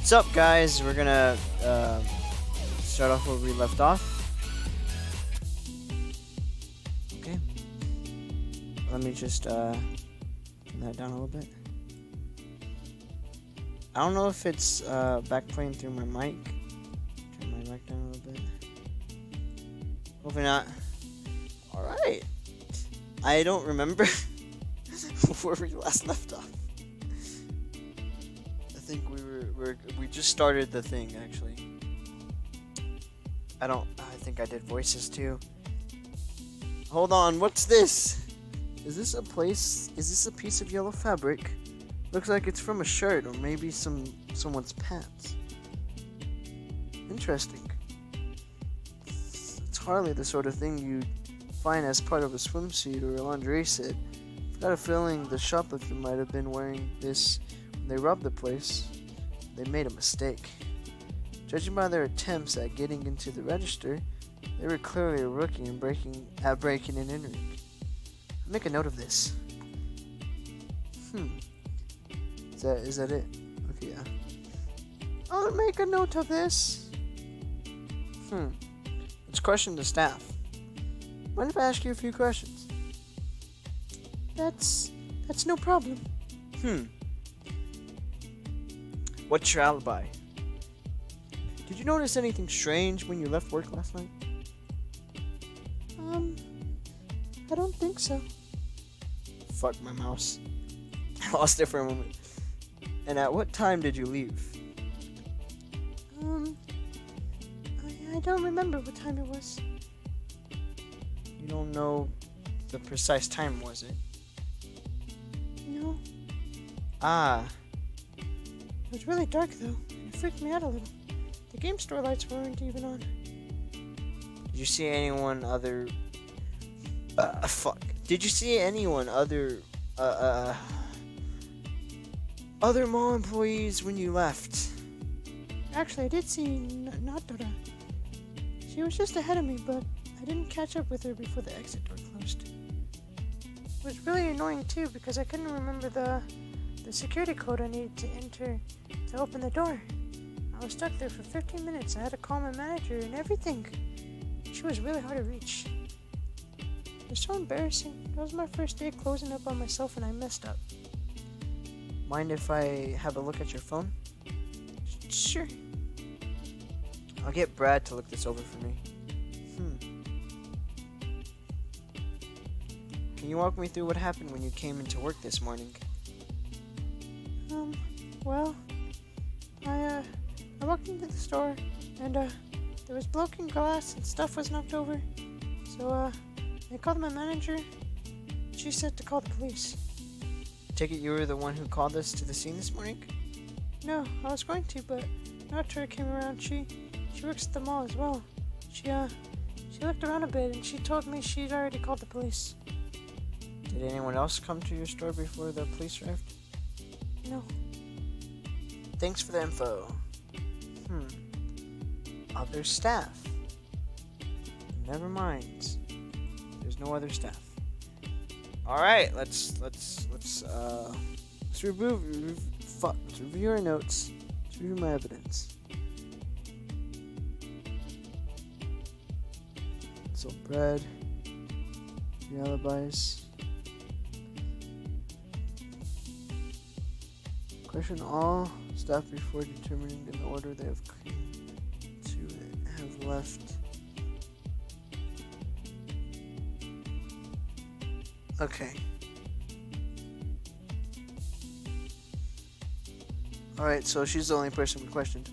What's up, guys? We're gonna start off where we left off. Okay. Let me just turn that down a little bit. I don't know if it's back playing through my mic. Turn my mic down a little bit. Hopefully not. Alright. I don't remember where we last left off. I think we just started the thing, actually. I think I did voices too. Hold on, what's this? Is this a piece of yellow fabric? Looks like it's from a shirt or maybe someone's pants. Interesting. It's hardly the sort of thing you'd find as part of a swimsuit or a lingerie set. I've got a feeling the shoplifter might have been wearing this when they robbed the place. They made a mistake. Judging by their attempts at getting into the register, they were clearly a rookie in breaking and entering. I'll make a note of this. Is that it? Okay, yeah. I'll make a note of this. Let's question the staff. Mind if I ask you a few questions? That's no problem. What's your alibi? Did you notice anything strange when you left work last night? I don't think so. Fuck my mouse. I lost it for a moment. And at what time did you leave? I don't remember what time it was. You don't know the precise time, was it? No. Ah. It was really dark, though. It freaked me out a little. The game store lights weren't even on. Did you see anyone other... Did you see anyone other mall employees when you left? Actually, I did see Natora. She was just ahead of me, but I didn't catch up with her before the exit door closed. It was really annoying, too, because I couldn't remember the security code I needed to enter to open the door. I was stuck there for 15 minutes. I had to call my manager and everything. She was really hard to reach. It was so embarrassing. It was my first day closing up on myself and I messed up. Mind if I have a look at your phone? Sure. I'll get Brad to look this over for me. Can you walk me through what happened when you came into work this morning? Well, I walked into the store, and, there was broken glass and stuff was knocked over. So, I called my manager. She said to call the police. Take it you were the one who called us to the scene this morning? No, I was going to, but after I came around, she works at the mall as well. She looked around a bit, and she told me she'd already called the police. Did anyone else come to your store before the police arrived? No. Thanks for the info. Other staff. Never mind. There's no other staff. All right, let's review our notes. Let's review my evidence. So, Brad, the alibis. Question all staff before determining in the order they have left. Okay. Alright, so she's the only person we questioned.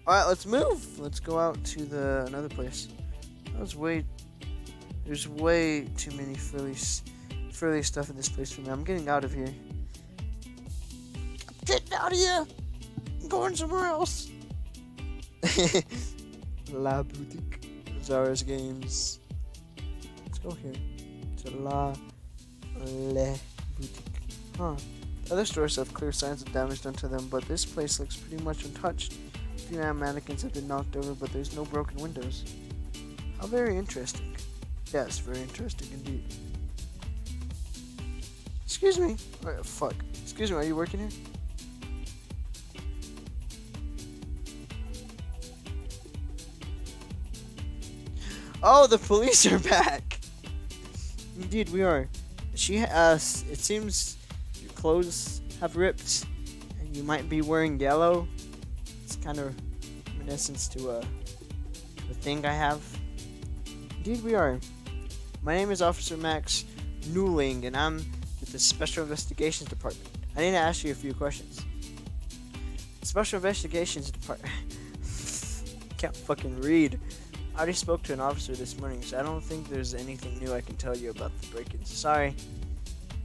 Alright, let's move. Let's go out to another place. There's way too many frilly stuff in this place for me. I'm getting out of here. I'm getting out of here. I'm going somewhere else. La Boutique. Zara's Games. Let's go here. To Le Boutique. Other stores have clear signs of damage done to them, but this place looks pretty much untouched. A few mannequins have been knocked over, but there's no broken windows. How very interesting. Yes, very interesting indeed. Excuse me. Excuse me, are you working here? Oh, the police are back! Indeed, we are. It seems your clothes have ripped, and you might be wearing yellow. It's kind of reminiscence to a thing I have. Indeed, we are. My name is Officer Max Newling, and I'm with the Special Investigations Department. I need to ask you a few questions. Special Investigations Department. Can't fucking read. I already spoke to an officer this morning, so I don't think there's anything new I can tell you about the break-ins. Sorry.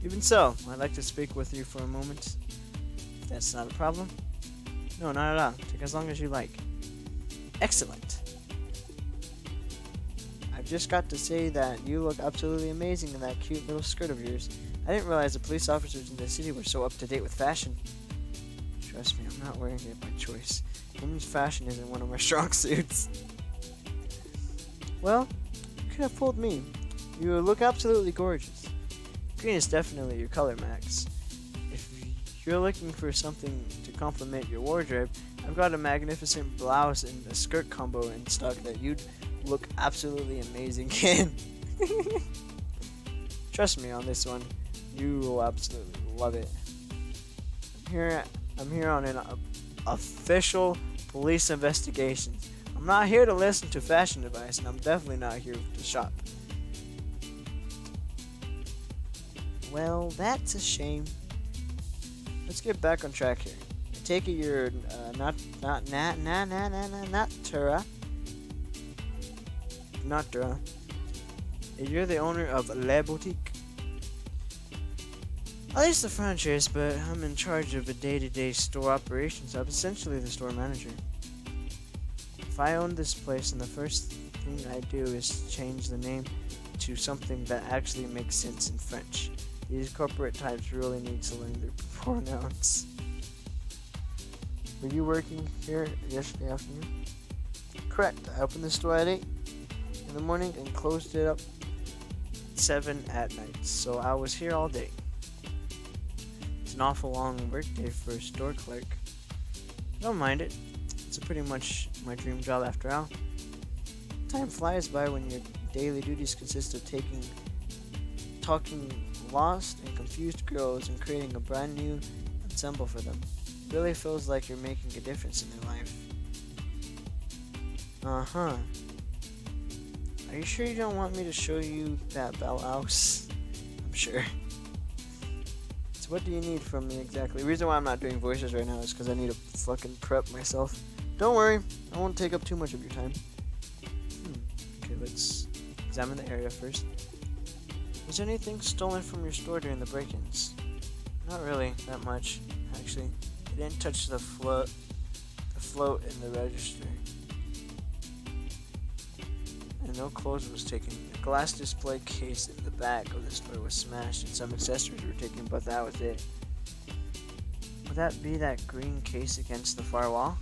Even so, I'd like to speak with you for a moment. If that's not a problem. No, not at all. Take as long as you like. Excellent. I've just got to say that you look absolutely amazing in that cute little skirt of yours. I didn't realize the police officers in the city were so up-to-date with fashion. Trust me, I'm not wearing it by choice. Women's fashion isn't one of my strong suits. Well, you could have fooled me. You look absolutely gorgeous. Green is definitely your color, Max. If you're looking for something to complement your wardrobe, I've got a magnificent blouse and a skirt combo in stock that you'd look absolutely amazing in. Trust me on this one. You will absolutely love it. I'm here on an official police investigation. I'm not here to listen to fashion advice, and I'm definitely not here to shop. Well, that's a shame. Let's get back on track here. I take it you're not Tura. You're the owner of Le Boutique. At least the franchise, but I'm in charge of the day-to-day store operations. I'm essentially the store manager. If I owned this place, and the first thing I do is change the name to something that actually makes sense in French. These corporate types really need to learn their pronouns. Were you working here yesterday afternoon? Correct. I opened the store at 8 in the morning and closed it up at 7 at night, so I was here all day. It's an awful long workday for a store clerk. I don't mind it. It's pretty much my dream job after all. Time flies by when your daily duties consist of talking lost and confused girls and creating a brand new ensemble for them. It really feels like you're making a difference in their life. Uh-huh. Are you sure you don't want me to show you that Bell House? I'm sure. So what do you need from me exactly? The reason why I'm not doing voices right now is because I need to fucking prep myself. Don't worry, I won't take up too much of your time. Okay, let's examine the area first. Was there anything stolen from your store during the break-ins? Not really, that much, actually. I didn't touch the float in the register. And no clothes was taken. The glass display case in the back of the store was smashed and some accessories were taken, but that was it. Would that be that green case against the far wall?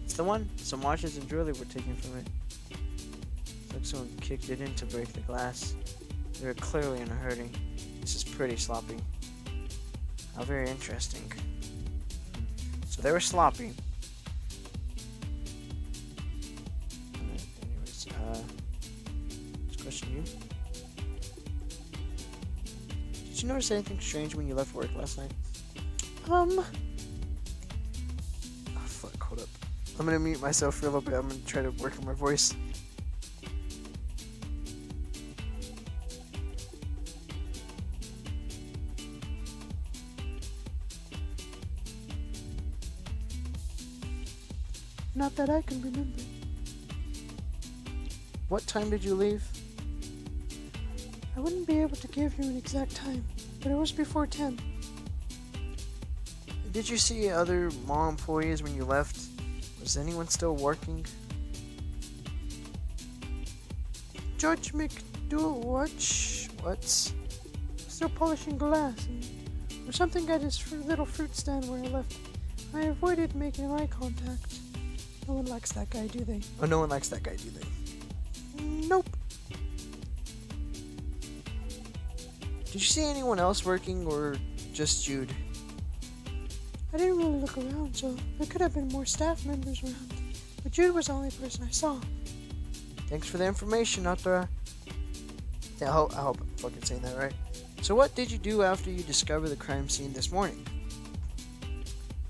It's the one. Some watches and jewelry were taken from it. It's like someone kicked it in to break the glass. They were clearly in a hurry. This is pretty sloppy. How very interesting. So they were sloppy. Alright, anyways, let's question you. Did you notice anything strange when you left work last night? Oh fuck, hold up. I'm gonna mute myself for a little bit. I'm gonna try to work on my voice. Not that I can remember. What time did you leave? I wouldn't be able to give you an exact time, but it was before 10. Did you see other mall employees when you left? Was anyone still working? Judge McDougal, what? Still polishing glass, and or something at his little fruit stand where I left. I avoided making eye contact. No one likes that guy, do they? Oh, no one likes that guy, do they? Nope. Did you see anyone else working, or just Jude? I didn't really look around, so there could have been more staff members around. But Jude was the only person I saw. Thanks for the information, Natura. I hope I'm fucking saying that right. So what did you do after you discovered the crime scene this morning?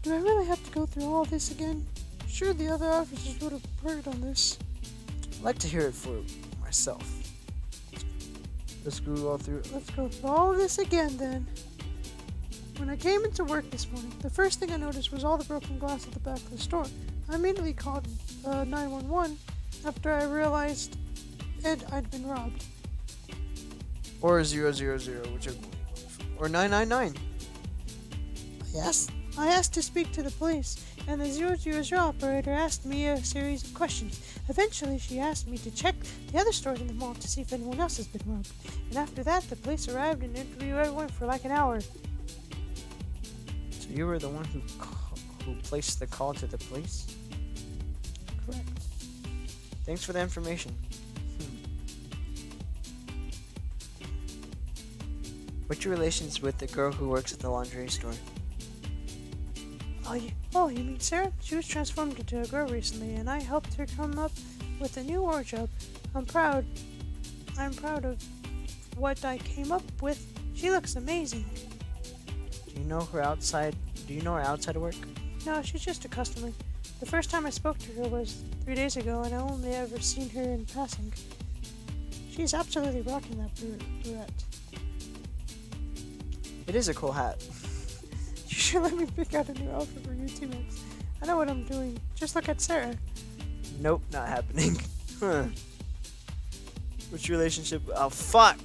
Do I really have to go through all this again? Sure, the other officers would have heard on this. I'd like to hear it for myself. Let's go through all this again then. When I came into work this morning, the first thing I noticed was all the broken glass at the back of the store. I immediately called 911 after I realized I'd been robbed. Or 000, whichever one. Or 999. I asked to speak to the police, and the 000 operator asked me a series of questions. Eventually, she asked me to check the other stores in the mall to see if anyone else has been robbed. And after that, the police arrived and interviewed everyone for like an hour. So you were the one who placed the call to the police? Correct. Thanks for the information. What's your relations with the girl who works at the lingerie store? Oh, you mean Sarah? She was transformed into a girl recently, and I helped her come up with a new wardrobe. I'm proud of what I came up with. She looks amazing. Do you know her outside of work? No, she's just a customer. The first time I spoke to her was 3 days ago, and I only ever seen her in passing. She's absolutely rocking that barrette. It is a cool hat. You should let me pick out a new outfit for you too, Max. I know what I'm doing. Just look at Sarah. Nope, not happening. What's your relationship? Oh, fuck!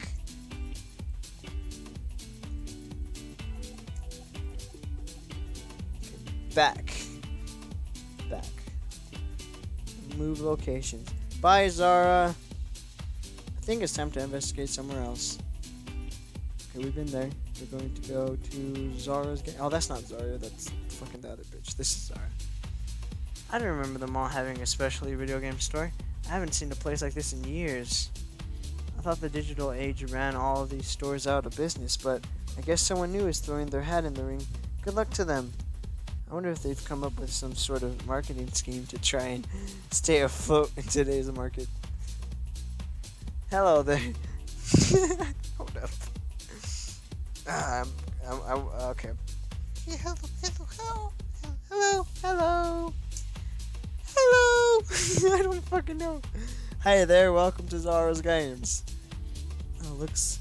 Back. Move locations. Bye, Zara. I think it's time to investigate somewhere else. Okay, we've been there. We're going to go to Zara's game. Oh, that's not Zara. That's fucking the other bitch. This is Zara. I don't remember the mall having a specialty video game store. I haven't seen a place like this in years. I thought the digital age ran all of these stores out of business, but I guess someone new is throwing their hat in the ring. Good luck to them. I wonder if they've come up with some sort of marketing scheme to try and stay afloat in today's market. Hello there. Hold up. Okay. Yeah, hello. I don't fucking know. Hi there, welcome to Zara's Games. Oh, looks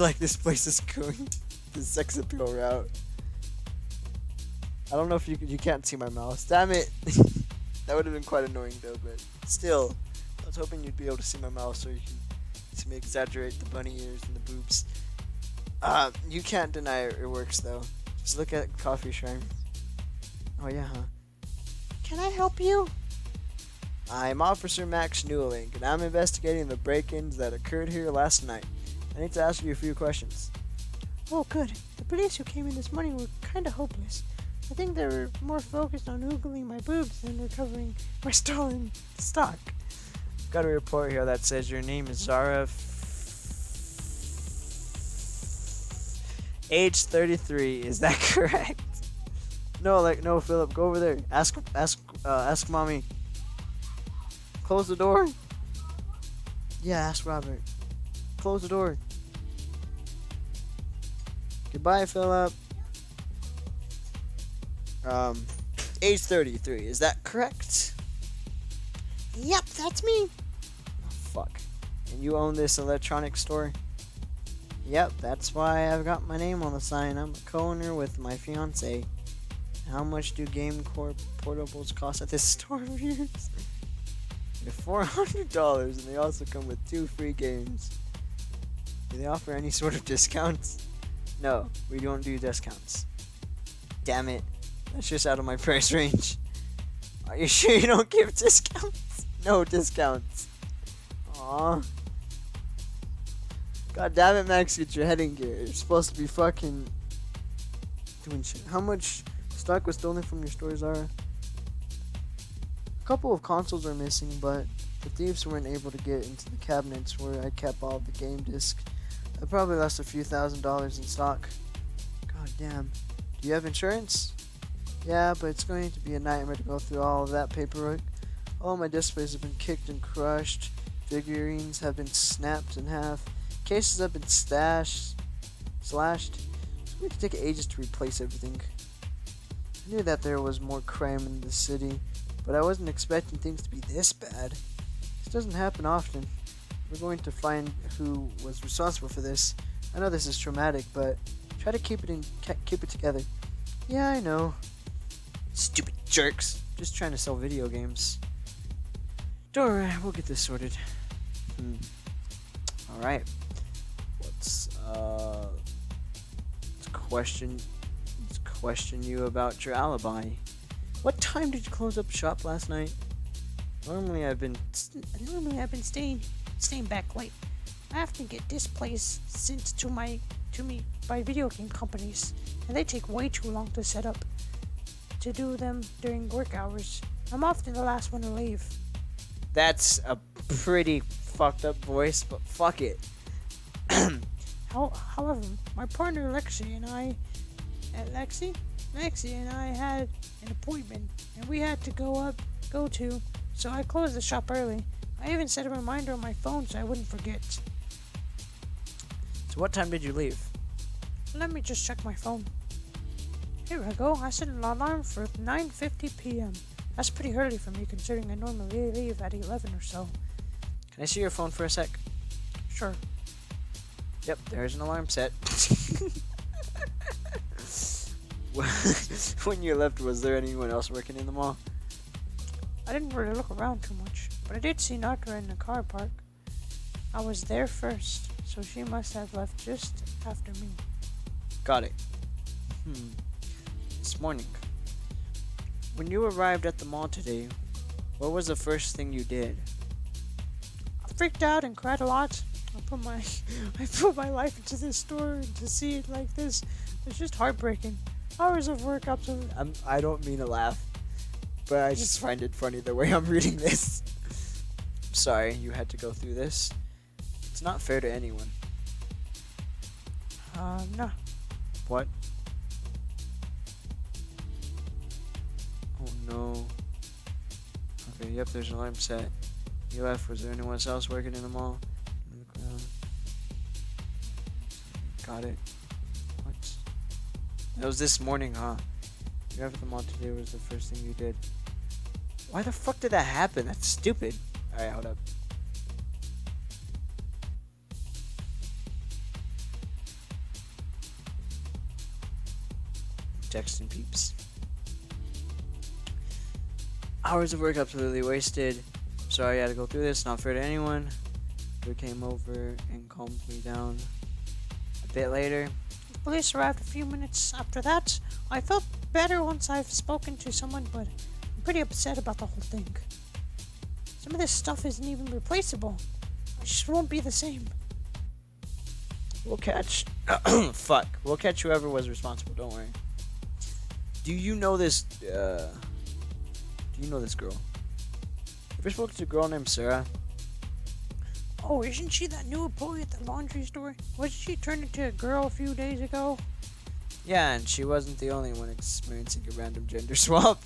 like this place is going the sex appeal route. I don't know if you can't see my mouse. Damn it. That would have been quite annoying though, but still, I was hoping you'd be able to see my mouse so you can see me exaggerate the bunny ears and the boobs. You can't deny it works though. Just look at Coffee Shrine. Oh yeah, huh? Can I help you? I'm Officer Max Newlink, and I'm investigating the break-ins that occurred here last night. I need to ask you a few questions. Oh, good. The police who came in this morning were kinda hopeless. I think they were more focused on oogling my boobs than recovering my stolen stock. I've got a report here that says your name is Zara, age 33. Is that correct? No, Philip, go over there. Ask mommy. Close the door. Yeah, ask Robert. Close the door. Goodbye, Philip. Age 33. Is that correct? Yep, that's me. Oh, fuck. And you own this electronics store? Yep, that's why I've got my name on the sign. I'm a co-owner with my fiance. How much do Game Corp portables cost at this store of yours? They're $400, and they also come with 2 free games. Do they offer any sort of discounts? No, we don't do discounts. Damn it. That's just out of my price range. Are you sure you don't give discounts? No discounts. Aww. God damn it, Max, get your head in gear. You're supposed to be fucking doing shit. How much stock was stolen from your store, Zara? A couple of consoles are missing, but the thieves weren't able to get into the cabinets where I kept all the game discs. I probably lost a few $1,000s in stock. God damn. Do you have insurance? Yeah, but it's going to be a nightmare to go through all of that paperwork. All my displays have been kicked and crushed. figurines have been snapped in half. Cases have been slashed. It's going to take ages to replace everything. I knew that there was more crime in the city, but I wasn't expecting things to be this bad. This doesn't happen often. We're going to find who was responsible for this. I know this is traumatic, but try to keep it together. Yeah, I know. Stupid jerks. Just trying to sell video games. Don't worry, we'll get this sorted. Alright. Let's question you about your alibi. What time did you close up shop last night? Normally I've been staying back late. I have to get this place sent to me by video game companies, and they take way too long to set up to do them during work hours. I'm often the last one to leave. That's a pretty fucked up voice, but fuck it. However, my partner Lexi and I had an appointment, and we had to go to, so I closed the shop early. I even set a reminder on my phone so I wouldn't forget. So what time did you leave? Let me just check my phone. Here I go. I set an alarm for 9:50 p.m. That's pretty early for me, considering I normally leave at 11 or so. Can I see your phone for a sec? Sure. Yep, there's an alarm set. When you left, was there anyone else working in the mall? I didn't really look around too much, but I did see Natra in the car park. I was there first, so she must have left just after me. Got it. This morning, when you arrived at the mall today, what was the first thing you did? I freaked out and cried a lot. I put my life into this store, and to see it like this, it's just heartbreaking. Hours of work up to... I don't mean to laugh, but I just find it funny the way I'm reading this. I'm sorry you had to go through this. It's not fair to anyone. No. What? Oh no. Okay, yep, there's an alarm set. You left. Was there anyone else working in the mall? Got it. What? That was this morning, huh? You left the mall today was the first thing you did. Why the fuck did that happen? That's stupid. Alright, hold up. Texting peeps. Hours of work absolutely wasted. Sorry I had to go through this. Not fair to anyone. They came over and calmed me down. A bit later, the police arrived a few minutes after that. I felt better once I've spoken to someone, but I'm pretty upset about the whole thing. Some of this stuff isn't even replaceable. I just won't be the same. We'll catch... Fuck. We'll catch whoever was responsible, don't worry. Do you know this... Do you know this girl? Ever spoken to a girl named Sarah? Oh, isn't she that new employee at the laundry store? Wasn't she turned into a girl a few days ago? Yeah, and she wasn't the only one experiencing a random gender swap.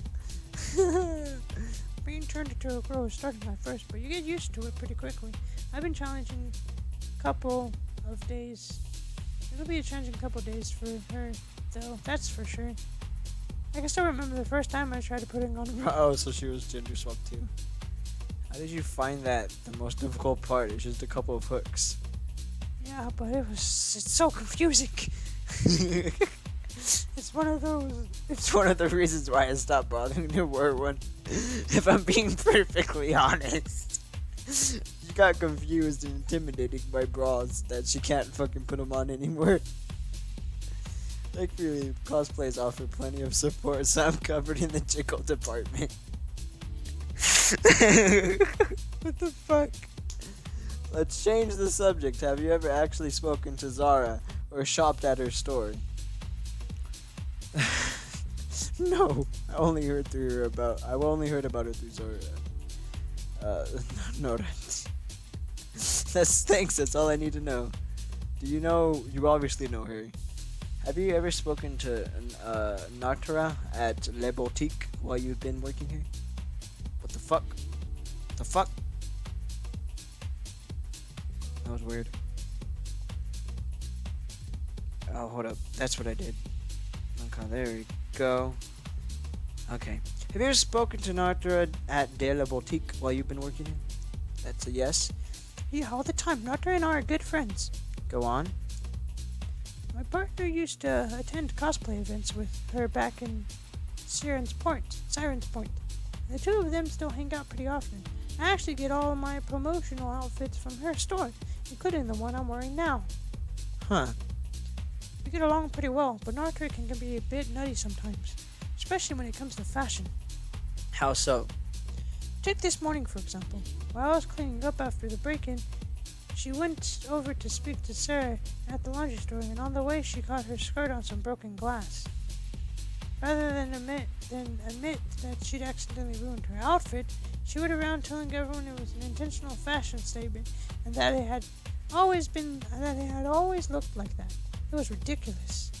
Being turned into a girl is starting at first, but you get used to it pretty quickly. I've been challenging a couple of days. It'll be a challenging couple of days for her, though, that's for sure. I can still remember the first time I tried to put it on a bra. Oh, so she was gender swapped too. How did you find that the most difficult part is just a couple of hooks? Yeah, but it's so confusing. It's one of those. It's one of the reasons why I stopped bothering to wear one. If I'm being perfectly honest. She got confused and intimidated by bras that she can't fucking put them on anymore. Thankfully, cosplays offer plenty of support, so I'm covered in the jiggle department. What the fuck? Let's change the subject. Have you ever actually spoken to Zara or shopped at her store? No, I only heard about her through Zara. No, that's all I need to know. Do you know? You obviously know her. Have you ever spoken to Natra at Le Boutique while you've been working here? What the fuck? The fuck? That was weird. Oh, hold up. That's what I did. Okay, there we go. Okay. Have you ever spoken to Nartra at De La Boutique while you've been working here? That's a yes. Yeah, all the time. Nartra and I are good friends. Go on. My partner used to attend cosplay events with her back in Siren's Point. The two of them still hang out pretty often. I actually get all of my promotional outfits from her store, including the one I'm wearing now. Huh. We get along pretty well, but Nartra can be a bit nutty sometimes, especially when it comes to fashion. How so? Take this morning, for example. While I was cleaning up after the break-in, she went over to speak to Sarah at the laundry store, and on the way she caught her skirt on some broken glass. Rather than admit that she'd accidentally ruined her outfit, she went around telling everyone it was an intentional fashion statement and that it had always looked like that. It was ridiculous.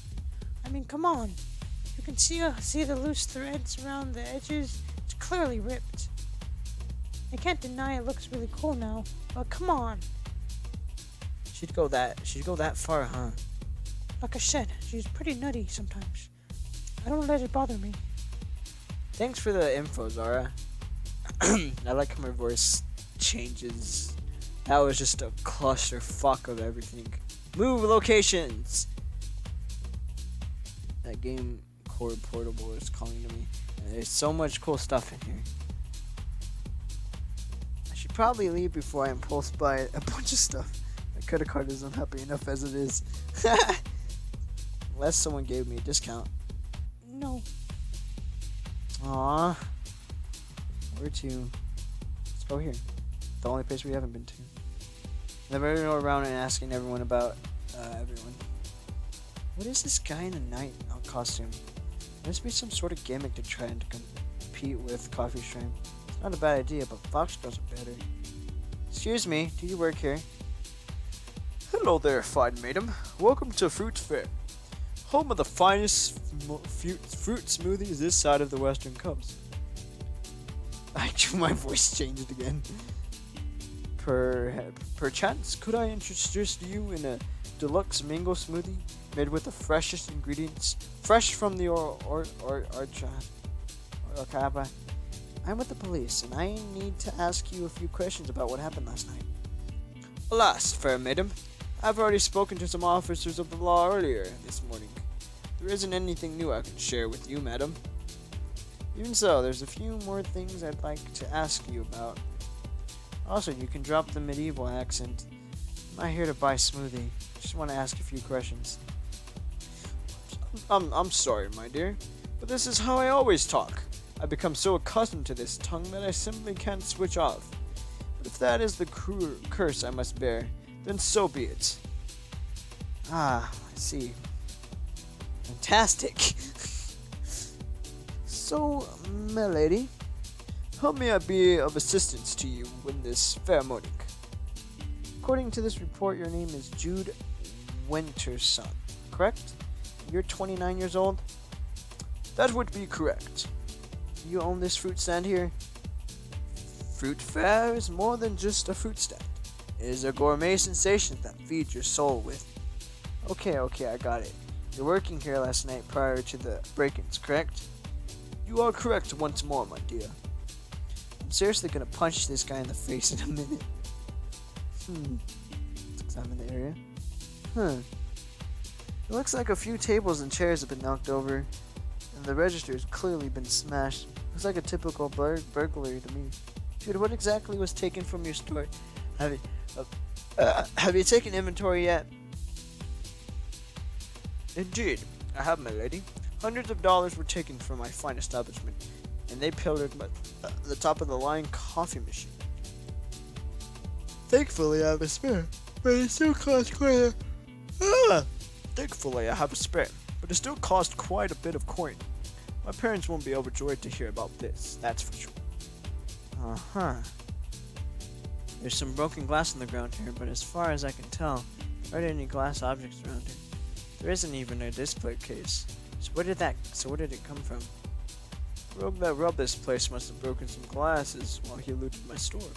I mean, come on. You can see the loose threads around the edges. It's clearly ripped. I can't deny it looks really cool now, but come on. She'd go that far, huh? Like I said, she's pretty nutty sometimes. I don't let it bother me. Thanks for the info, Zara. I like how my voice changes. That was just a clusterfuck of everything. Move locations! That game Core Portable is calling to me. And there's so much cool stuff in here. I should probably leave before I impulse buy a bunch of stuff. My credit card isn't happy enough as it is. Unless someone gave me a discount. No. Aww. Where to? Let's go here. The only place we haven't been to. Never go around and asking everyone about everyone. What is this guy in a night costume? Must be some sort of gimmick to try and compete with Coffee Stream. It's not a bad idea, but Fox does it better. Excuse me, do you work here? Hello there, fine madam. Welcome to Fruit Fair, home of the finest fruit smoothies this side of the Western Coast. My voice changed again. Perchance, could I introduce you in a deluxe mango smoothie made with the freshest ingredients, fresh from the Orcapa? I'm with the police, and I need to ask you a few questions about what happened last night. Alas, fair madam, I've already spoken to some officers of the law earlier this morning. There isn't anything new I can share with you, madam. Even so, there's a few more things I'd like to ask you about. Also, you can drop the medieval accent. I'm not here to buy smoothie. Just want to ask a few questions. I'm sorry, my dear, but this is how I always talk. I've become so accustomed to this tongue that I simply can't switch off. But if that is the curse I must bear, then so be it. Ah, I see. Fantastic. So, my lady, how may I be of assistance to you in this fair morning? According to this report, your name is Jude Winterson, correct? You're 29 years old? That would be correct. You own this fruit stand here? Fruit Fair is more than just a fruit stand. It is a gourmet sensation that feeds your soul with. Okay, I got it. You're working here last night prior to the break-ins, correct? You are correct once more, my dear. I'm seriously gonna punch this guy in the face in a minute. Let's examine the area. It looks like a few tables and chairs have been knocked over, and the register has clearly been smashed. Looks like a typical burglary to me. Dude, what exactly was taken from your store? Have you taken inventory yet? Indeed, I have, my lady. Hundreds of dollars were taken from my fine establishment, and they pillared the top-of-the-line coffee machine. Thankfully, I have a spare, but it still costs quite a... Thankfully, I have a spare, but it still cost quite a bit of coin. My parents won't be overjoyed to hear about this, that's for sure. Uh-huh. There's some broken glass on the ground here, but as far as I can tell, there aren't any glass objects around here. There isn't even a display case. So where did it come from? The rogue that robbed this place must have broken some glasses while he looted my store.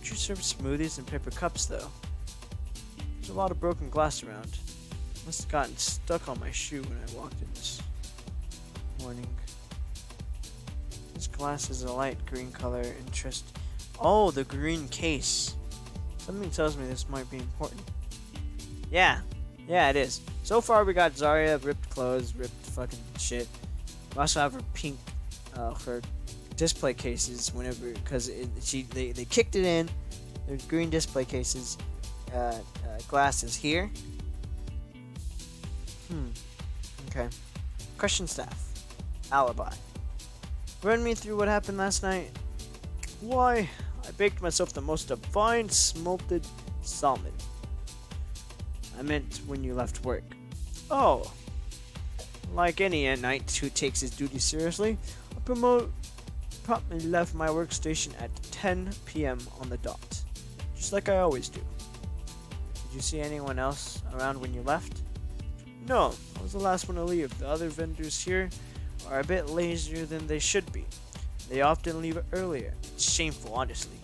Don't you serve smoothies in paper cups, though? There's a lot of broken glass around. Must have gotten stuck on my shoe when I walked in this morning. This glass is a light green color. Oh, the green case. Something tells me this might be important. Yeah, it is. So far we got Zarya, ripped clothes, ripped fucking shit. We also have her pink, her display cases whenever, because they kicked it in. There's green display cases, glasses here. Okay. Question staff. Alibi. Run me through what happened last night. Why, I baked myself the most divine smolded salmon. I meant when you left work. Oh. Like any knight who takes his duty seriously, I promptly left my workstation at 10 p.m. on the dot. Just like I always do. Did you see anyone else around when you left? No, I was the last one to leave. The other vendors here are a bit lazier than they should be. They often leave earlier. It's shameful, honestly.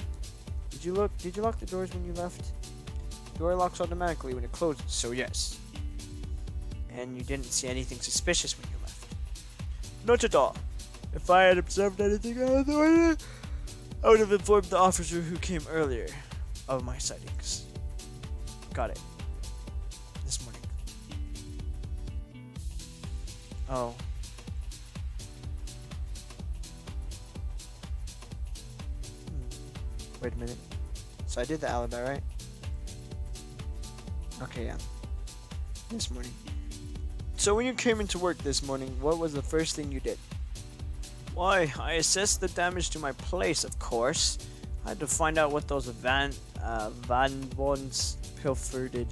Did you lock the doors when you left? The door locks automatically when it closes, so yes. And you didn't see anything suspicious when you left? Not at all. If I had observed anything out of the ordinary, I would have informed the officer who came earlier of my sightings. Got it. This morning. Oh. Wait a minute. So I did the alibi, right? Okay, yeah. This morning. So when you came into work this morning, what was the first thing you did? Why, I assessed the damage to my place, of course. I had to find out what those vagabonds pilfered. Did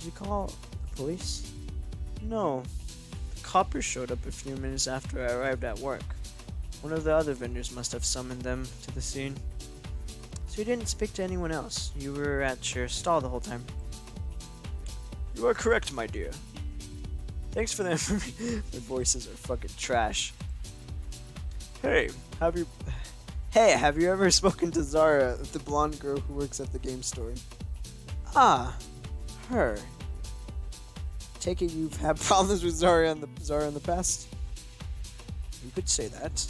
you call the police? No. The coppers showed up a few minutes after I arrived at work. One of the other vendors must have summoned them to the scene. So you didn't speak to anyone else? You were at your stall the whole time? You are correct, my dear. Thanks for the information. My voices are fucking trash. Hey, have you ever spoken to Zara, the blonde girl who works at the game store? Ah, her. Take it you've had problems with Zara in the past? You could say that.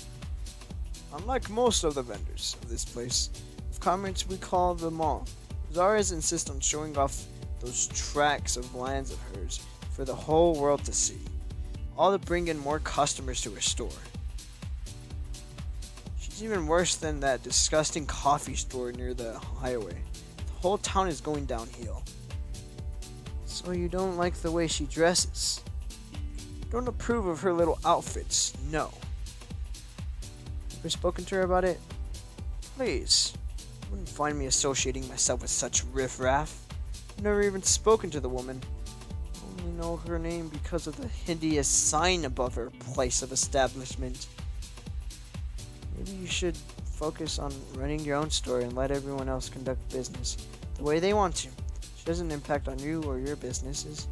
Unlike most of the vendors of this place, of commerce we call them all, Zara's insist on showing off those tracts of lands of hers for the whole world to see, all to bring in more customers to her store. She's even worse than that disgusting coffee store near the highway. The whole town is going downhill. So you don't like the way she dresses? Don't approve of her little outfits, no. Ever spoken to her about it? Please. You wouldn't find me associating myself with such riffraff. I've never even spoken to the woman. I only know her name because of the hideous sign above her place of establishment. Maybe you should focus on running your own store and let everyone else conduct business the way they want to. She doesn't impact on you or your businesses.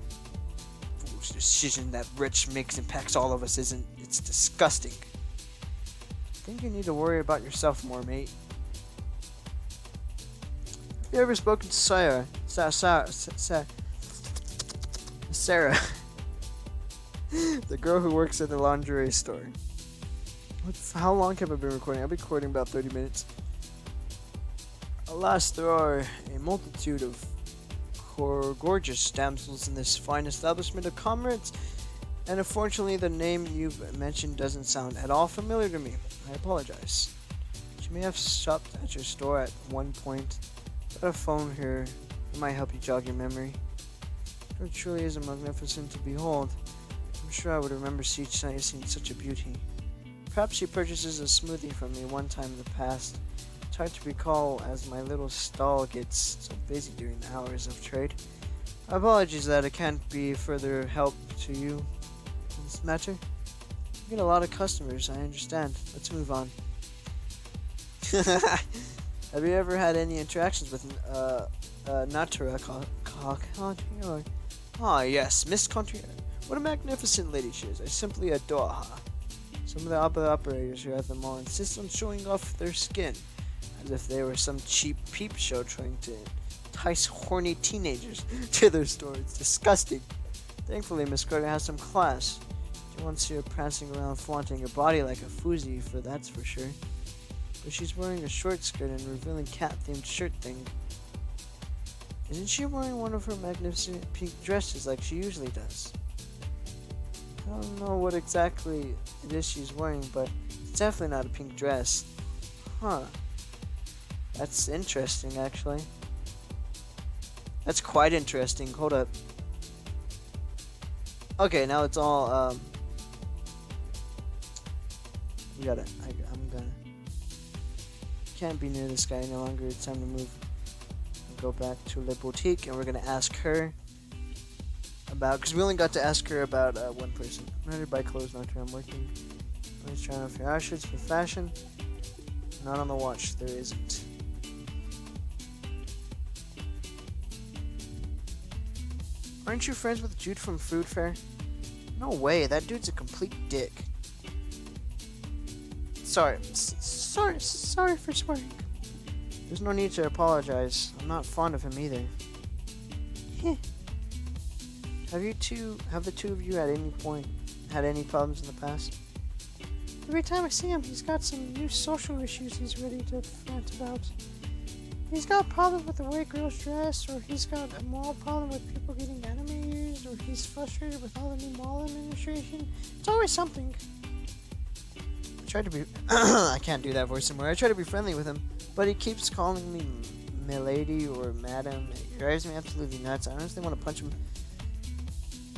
Foolish decision that Rich makes impacts all of us, isn't it? It's disgusting. I think you need to worry about yourself more, mate. Have you ever spoken to Sarah? Sarah. The girl who works at the lingerie store. How long have I been recording? I've been recording about 30 minutes. Alas, there are a multitude of gorgeous damsels in this fine establishment of commerce, and unfortunately the name you've mentioned doesn't sound at all familiar to me. I apologize. She may have shopped at your store at one point. Got a phone here. It might help you jog your memory. It truly is magnificent to behold. I'm sure I would remember seeing such a beauty. Perhaps she purchases a smoothie from me one time in the past. It's hard to recall as my little stall gets so busy during the hours of trade. My apologies that I can't be further help to you in this matter. You get a lot of customers, I understand. Let's move on. Have you ever had any interactions with Natura Contier? Ah, yes, Miss Contier. What a magnificent lady she is. I simply adore her. Some of the other operators here at the mall insist on showing off their skin. as if they were some cheap peep show trying to entice horny teenagers to their store. It's disgusting. Thankfully, Miss Carter has some class. She wants you prancing around flaunting your body like a foozy, for that's for sure. But she's wearing a short skirt and revealing cat-themed shirt thing. Isn't she wearing one of her magnificent pink dresses like she usually does? I don't know what exactly it is she's wearing, but it's definitely not a pink dress. Huh. That's interesting, actually. That's quite interesting. Hold up. Okay, now it's all, we gotta, I'm gonna, can't be near this guy any longer. It's time to move. Go back to Le Boutique, and we're gonna ask her about, because we only got to ask her about one person. I'm ready to buy clothes, not I'm working. I'm just trying to figure out shirts for fashion. Not on the watch, there isn't. Aren't you friends with Jude from Food Fair? No way, that dude's a complete dick. Sorry for swearing. There's no need to apologize. I'm not fond of him either. Have the two of you at any point had any problems in the past? Every time I see him, he's got some new social issues he's ready to rant about. He's got a problem with the way girls dress, or he's got a moral problem with people getting anime used, or he's frustrated with all the new mall administration. It's always something. I tried to be... I can't do that voice anymore. I try to be friendly with him, but he keeps calling me milady or madam. It drives me absolutely nuts. I honestly want to punch him.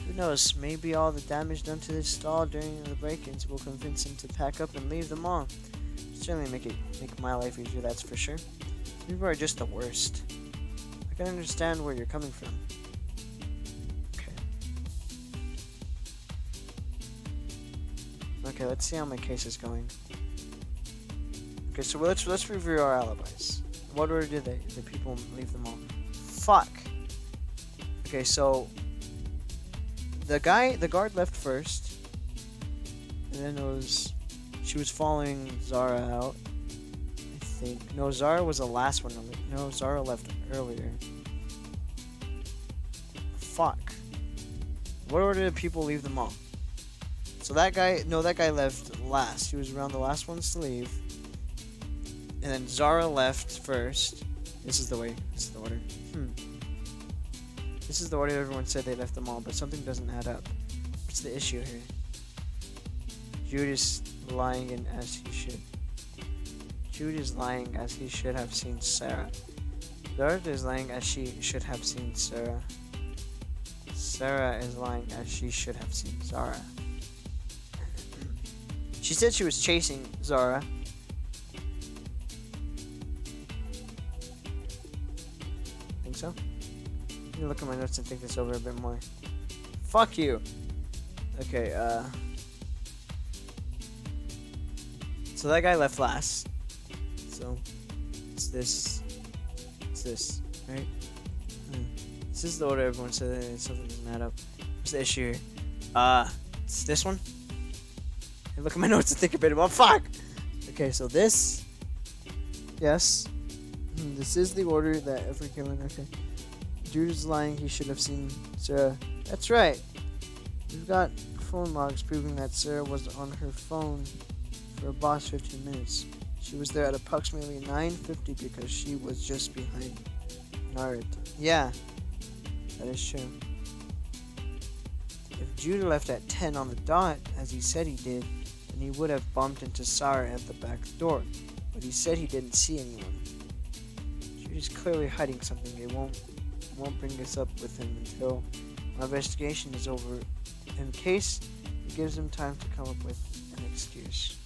Who knows? Maybe all the damage done to this stall during the break-ins will convince him to pack up and leave the mall. Certainly make my life easier, that's for sure. People are just the worst. I can understand where you're coming from. Okay. Okay, let's see how my case is going. Okay, so let's review our alibis. In what order did the people leave the mall? Fuck. Okay, so the guard left first, and then she was following Zara out. I think no, Zara was the last one. No, Zara left earlier. Fuck. What order did people leave the mall? So that guy left last. He was around the last ones to leave. And then Zara left first. This is the order. This is the order everyone said they left the mall, but something doesn't add up. What's the issue here? Jude is lying as he should. Jude is lying as he should have seen Sarah. Zara is lying as she should have seen Sarah. Sarah is lying as she should have seen Zara. She said she was chasing Zara. Think so? Let me look at my notes and think this over a bit more. Fuck you! Okay, so that guy left last. So, it's this, right? This is the order everyone said something doesn't add up. What's the issue here? It's this one? Hey, look at my notes and think a bit about fuck! Okay, so this, yes. This is the order that if we're killing, okay. Jude is lying, he should have seen Sarah. That's right. We've got phone logs proving that Sarah was on her phone for a boss 15 minutes. She was there at approximately 9:50 because she was just behind Naruto. Yeah, that is true. If Jude left at 10 on the dot, as he said he did, then he would have bumped into Sarah at the back door. But he said he didn't see anyone. Jude is clearly hiding something. It won't bring us up with him until my investigation is over. In case it gives him time to come up with an excuse.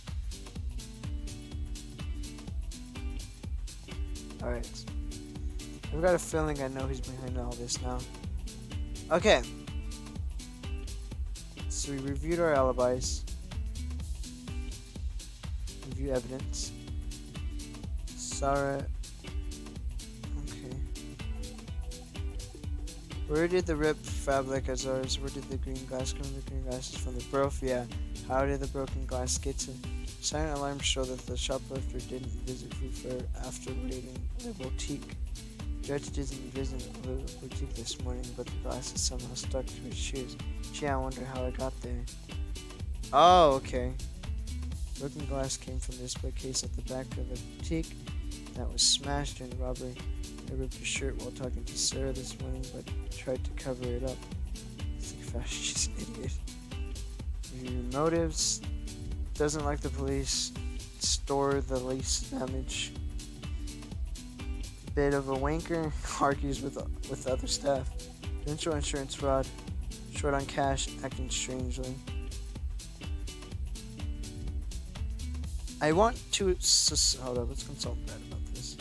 Alright. I've got a feeling I know who's behind all this now. Okay. So we reviewed our alibis. Review evidence. Sarah. Okay. Where did the ripped fabric as ours? Where did the green glass come? The green glass is from the Brof. Yeah. How did the broken glass get to? Silent alarms show that the shoplifter didn't visit Food Fair after raiding the boutique. Judge didn't visit the boutique this morning, but the glass is somehow stuck to his shoes. Gee, I wonder how it got there. Oh, okay. Broken glass came from the display case at the back of the boutique that was smashed during the robbery. I ripped his shirt while talking to Sarah this morning, but tried to cover it up. It's like fashion, she's an idiot. Review motives. Doesn't like the police. Store the least damage. Bit of a wanker. Argues with other staff. Potential insurance fraud. Short on cash. Acting strangely. I want to. Hold up, let's consult Brad about this.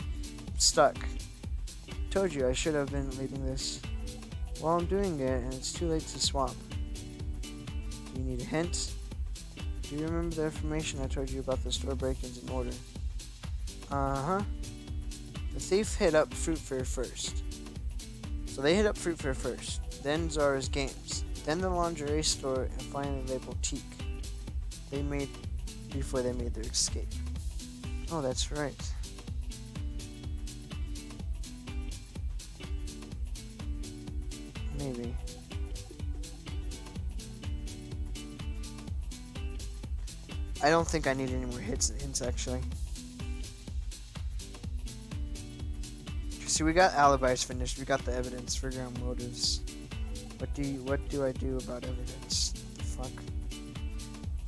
Stuck. Told you I should have been leaving this. Well, I'm doing it, and it's too late to swap. Do you need a hint? Do you remember the information I told you about the store break-ins in order? Uh-huh. The thief hit up Fruit Fair first. So they hit up Fruit Fair first. Then Zara's Games. Then the lingerie store, and finally the boutique. Before they made their escape. Oh, that's right. Maybe. I don't think I need any more hints actually. See, we got alibis finished. We got the evidence. Figure out motives. What do I do about evidence? The fuck.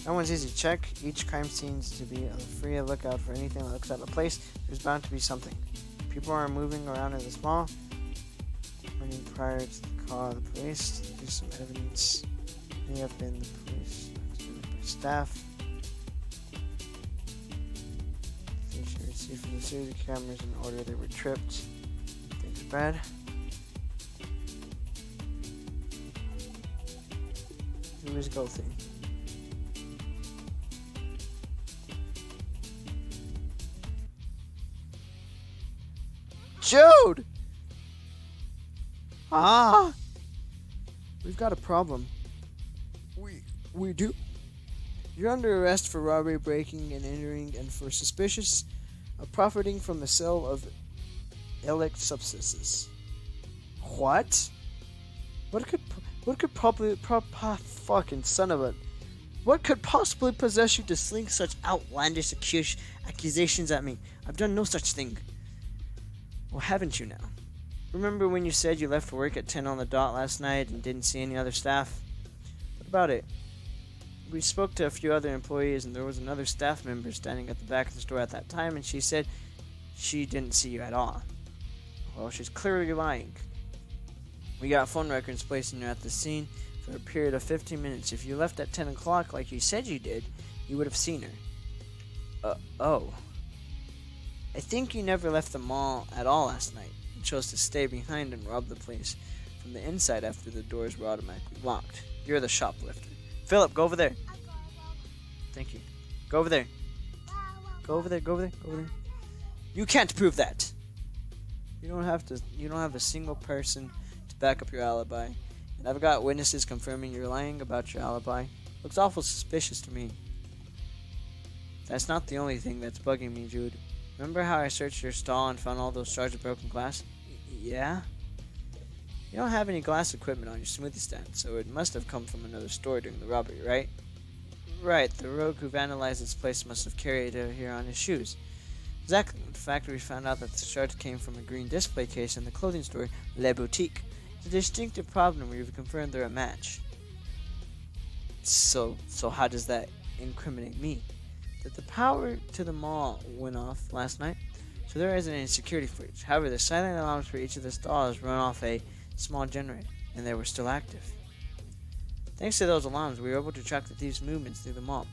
That one's easy. Check each crime scene to be free a lookout for anything that looks out of place. There's bound to be something. People are moving around in this mall. Running prior to the call of the police. Do some evidence. May have been the police. By staff. They should receive from the series of cameras in order they were tripped. Thanks, Brad. Who is Goldie? Jude! Ah! We've got a problem. We do. You're under arrest for robbery, breaking and entering, and for suspicious of profiting from the sale of illicit substances. What? What could fucking son of a... What could possibly possess you to sling such outlandish accusations at me? I've done no such thing. Well, haven't you now? Remember when you said you left for work at 10 on the dot last night and didn't see any other staff? What about it? We spoke to a few other employees and there was another staff member standing at the back of the store at that time and she said she didn't see you at all. Well, she's clearly lying. We got phone records placing you at the scene for a period of 15 minutes. If you left at 10 o'clock like you said you did, you would have seen her. Oh. I think you never left the mall at all last night and chose to stay behind and rob the place from the inside after the doors were automatically locked. You're the shoplifter. Philip, go over there. Thank you. Go over there. Go over there, go over there, go over there. You can't prove that. You don't have a single person to back up your alibi. And I've got witnesses confirming you're lying about your alibi. Looks awful suspicious to me. That's not the only thing that's bugging me, Jude. Remember how I searched your stall and found all those shards of broken glass? Yeah? You don't have any glass equipment on your smoothie stand, so it must have come from another store during the robbery, right? Right, the rogue who vandalized this place must have carried it here on his shoes. Exactly. In fact, we found out that the shards came from a green display case in the clothing store Le Boutique. It's a distinctive problem we've confirmed they're a match. So how does that incriminate me? That the power to the mall went off last night, so there isn't any security footage. However, the silent alarms for each of the stalls run off a small generator, and they were still active. Thanks to those alarms, we were able to track the thieves' movements through the mall.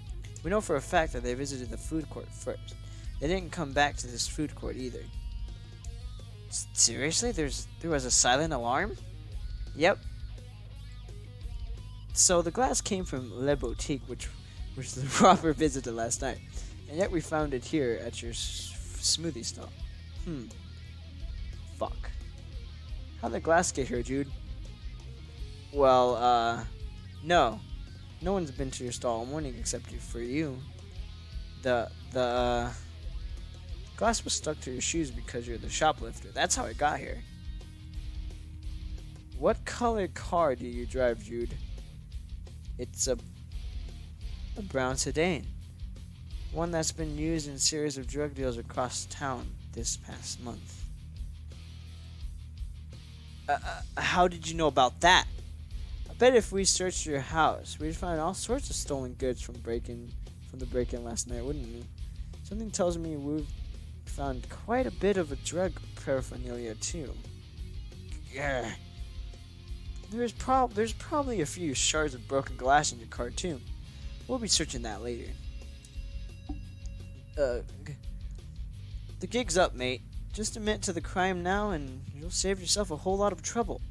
We know for a fact that they visited the food court first. They didn't come back to this food court either. Seriously? There was a silent alarm? Yep. So the glass came from Le Boutique, which the robber visited last night, and yet we found it here at your smoothie stall. Fuck. How'd the glass get here, Jude? Well, no. No one's been to your stall all morning except for you. The glass was stuck to your shoes because you're the shoplifter. That's how it got here. What color car do you drive, Jude? It's a brown sedan. One that's been used in a series of drug deals across town this past month. How did you know about that? I bet if we searched your house, we'd find all sorts of stolen goods from the break-in last night, wouldn't we? Something tells me we've found quite a bit of a drug paraphernalia too. Yeah. There's probably a few shards of broken glass in your car too. We'll be searching that later. The gig's up, mate. Just admit to the crime now and you'll save yourself a whole lot of trouble.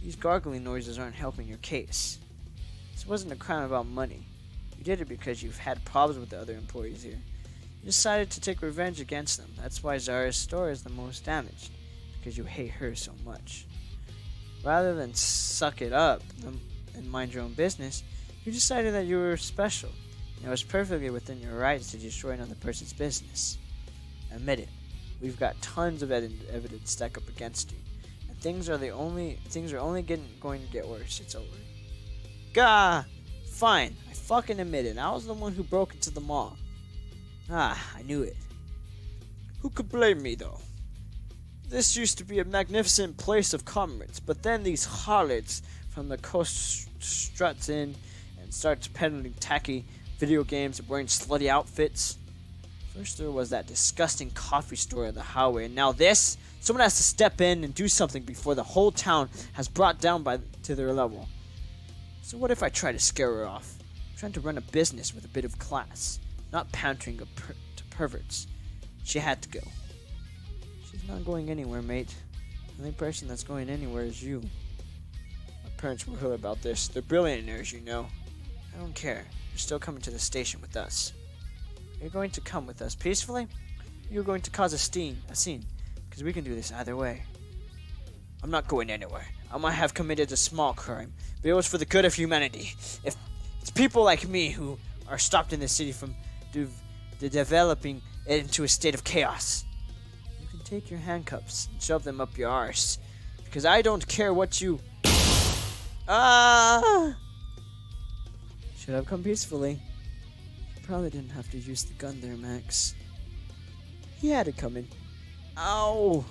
These gargling noises aren't helping your case. This wasn't a crime about money. You did it because you've had problems with the other employees here. You decided to take revenge against them. That's why Zara's store is the most damaged, because you hate her so much. Rather than suck it up and mind your own business, you decided that you were special, and it was perfectly within your rights to destroy another person's business. Admit it. We've got tons of evidence stacked up against you, and things are only going to get worse. It's over. Gah! Fine. I fucking admit it. I was the one who broke into the mall. I knew it. Who could blame me, though? This used to be a magnificent place of commerce, but then these harlots from the coast struts in and starts peddling tacky video games and wearing slutty outfits. First there was that disgusting coffee store on the highway, and now this? Someone has to step in and do something before the whole town has brought down to their level. So what if I try to scare her off? I'm trying to run a business with a bit of class, not pandering to perverts. She had to go. She's not going anywhere, mate. The only person that's going anywhere is you. My parents were heard about this. They're billionaires, you know. I don't care. You're still coming to the station with us. You're going to come with us peacefully? You're going to cause a scene, because we can do this either way. I'm not going anywhere. I might have committed a small crime, but it was for the good of humanity. If it's people like me who are stopped in the city from developing it into a state of chaos. You can take your handcuffs and shove them up your arse, because I don't care what you... Should have come peacefully. Probably didn't have to use the gun there, Max. He had it coming. Ow!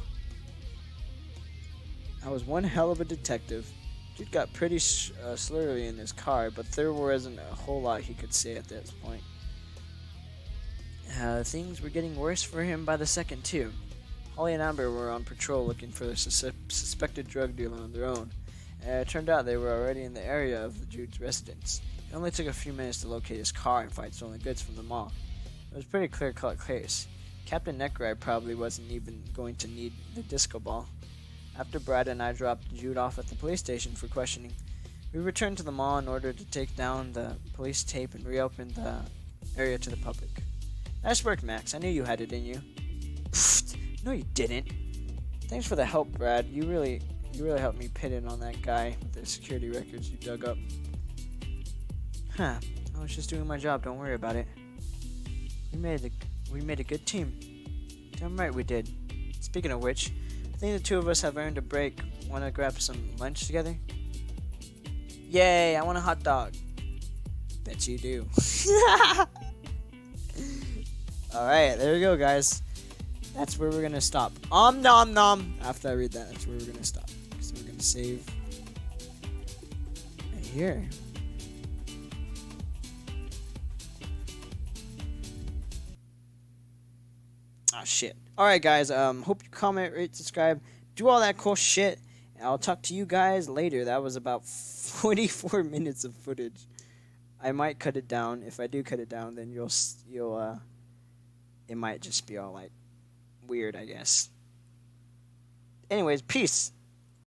I was one hell of a detective. Jude got pretty slurry in his car, but there wasn't a whole lot he could say at this point. Things were getting worse for him by the second, too. Holly and Amber were on patrol looking for a suspected drug dealer on their own. It turned out they were already in the area of Jude's residence. It only took a few minutes to locate his car and find stolen goods from the mall. It was a pretty clear-cut case. Captain Neckride probably wasn't even going to need the disco ball. After Brad and I dropped Jude off at the police station for questioning, we returned to the mall in order to take down the police tape and reopen the area to the public. Nice work, Max. I knew you had it in you. Pfft, no, you didn't. Thanks for the help, Brad. You really helped me pin in on that guy with the security records you dug up. Huh. I was just doing my job. Don't worry about it. We made a good team. Damn right we did. Speaking of which, I think the two of us have earned a break. Want to grab some lunch together? Yay! I want a hot dog. Bet you do. Alright, there we go, guys. That's where we're gonna stop. Nom nom. After I read that, that's where we're gonna stop. So we're gonna save right here. Oh shit. Alright, guys. Hope you comment, rate, subscribe, do all that cool shit. I'll talk to you guys later. That was about 44 minutes of footage. I might cut it down. If I do cut it down, then you'll it might just be all like weird, I guess. Anyways, peace.